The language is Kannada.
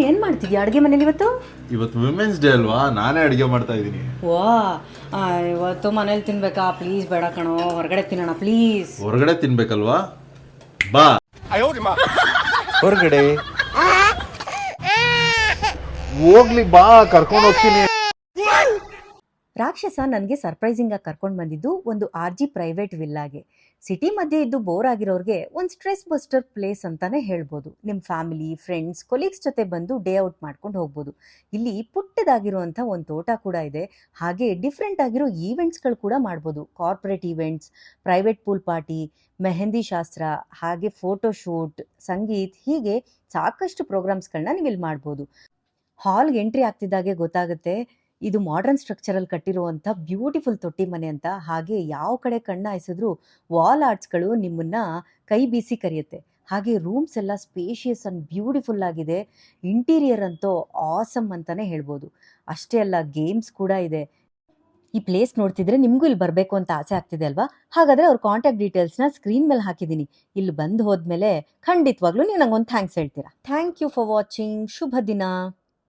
ಏನು ಮಾಡ್ತಿದ್ಯಾ ಅಡುಗೆ ಮನೇಲಿ ಇವತ್ತು? ಇವತ್ತು ವಿಮೆನ್ಸ್ ಡೇ ಅಲ್ವಾ, ನಾನೇ ಅಡುಗೆ ಮಾಡ್ತಾ ಇದ್ದೀನಿ. ವಾ, ಇವತ್ತು ಮನೇಲಿ ತಿನ್ಬೇಕಾ? ಪ್ಲೀಸ್ ಬೇಡ ಕಣೋ, ಹೊರಗಡೆ ತಿನ್ನೋಣ ಪ್ಲೀಸ್. ಹೊರಗಡೆ ತಿನ್ಬೇಕಲ್ವಾ, ಬಾ ಹೊರಗಡೆ ಹೋಗ್ಲಿ, ಬಾ ಕರ್ಕೊಂಡು ಹೋಗ್ತೀನಿ. ರಾಕ್ಷಸ ನನಗೆ ಸರ್ಪ್ರೈಸಿಂಗ್ ಆಗಿ ಕರ್ಕೊಂಡು ಬಂದಿದ್ದು ಒಂದು RG ಪ್ರೈವೇಟ್ ವಿಲ್ಲಾಗೆ. ಸಿಟಿ ಮಧ್ಯೆ ಇದ್ದು ಬೋರ್ ಆಗಿರೋರಿಗೆ ಒಂದು ಸ್ಟ್ರೆಸ್ ಬಸ್ಟರ್ ಪ್ಲೇಸ್ ಅಂತಾನೆ ಹೇಳ್ಬೋದು. ನಿಮ್ಮ ಫ್ಯಾಮಿಲಿ, ಫ್ರೆಂಡ್ಸ್, ಕೊಲೀಗ್ಸ್ ಜೊತೆ ಬಂದು ಡೇ ಔಟ್ ಮಾಡ್ಕೊಂಡು ಹೋಗ್ಬೋದು. ಇಲ್ಲಿ ಪುಟ್ಟದಾಗಿರುವಂಥ ಒಂದು ತೋಟ ಕೂಡ ಇದೆ. ಹಾಗೆ ಡಿಫ್ರೆಂಟ್ ಆಗಿರೋ ಈವೆಂಟ್ಸ್ಗಳು ಕೂಡ ಮಾಡ್ಬೋದು. Corporate events, private pool party, mehndi ಶಾಸ್ತ್ರ, ಹಾಗೆ ಫೋಟೋ ಶೂಟ್, ಸಂಗೀತ್, ಹೀಗೆ ಸಾಕಷ್ಟು ಪ್ರೋಗ್ರಾಮ್ಸ್ಗಳನ್ನ ನೀವು ಇಲ್ಲಿ ಮಾಡ್ಬೋದು. ಹಾಲ್ಗೆ ಎಂಟ್ರಿ ಆಗ್ತಿದ್ದಾಗೆ ಗೊತ್ತಾಗುತ್ತೆ ಇದು ಮಾಡರ್ನ್ ಸ್ಟ್ರಕ್ಚರಲ್ಲಿ ಕಟ್ಟಿರುವಂಥ ಬ್ಯೂಟಿಫುಲ್ ತೊಟ್ಟಿ ಮನೆ ಅಂತ. ಹಾಗೆ ಯಾವ ಕಡೆ ಕಣ್ಣ ಹಾಯಿಸಿದ್ರು ವಾಲ್ ಆರ್ಟ್ಸ್ಗಳು ನಿಮ್ಮನ್ನ ಕೈ ಬೀಸಿ ಕರೆಯುತ್ತೆ. ಹಾಗೆ ರೂಮ್ಸ್ ಎಲ್ಲ ಸ್ಪೇಷಿಯಸ್ ಆ್ಯಂಡ್ ಬ್ಯೂಟಿಫುಲ್ ಆಗಿದೆ. ಇಂಟೀರಿಯರ್ ಅಂತೂ ಆಸಮ್ ಅಂತಲೇ ಹೇಳ್ಬೋದು. ಅಷ್ಟೇ ಅಲ್ಲ, ಗೇಮ್ಸ್ ಕೂಡ ಇದೆ. ಈ ಪ್ಲೇಸ್ ನೋಡ್ತಿದ್ರೆ ನಿಮಗೂ ಇಲ್ಲಿ ಬರಬೇಕು ಅಂತ ಆಸೆ ಆಗ್ತಿದೆ ಅಲ್ವಾ? ಹಾಗಾದರೆ ಅವ್ರ ಕಾಂಟ್ಯಾಕ್ಟ್ ಡೀಟೇಲ್ಸ್ನ ಸ್ಕ್ರೀನ್ ಮೇಲೆ ಹಾಕಿದ್ದೀನಿ. ಇಲ್ಲಿ ಬಂದು ಹೋದ್ಮೇಲೆ ಖಂಡಿತವಾಗ್ಲೂ ನೀವು ನಂಗೊಂದು ಥ್ಯಾಂಕ್ಸ್ ಹೇಳ್ತೀರಾ. Thank you for watching. ಶುಭ ದಿನ.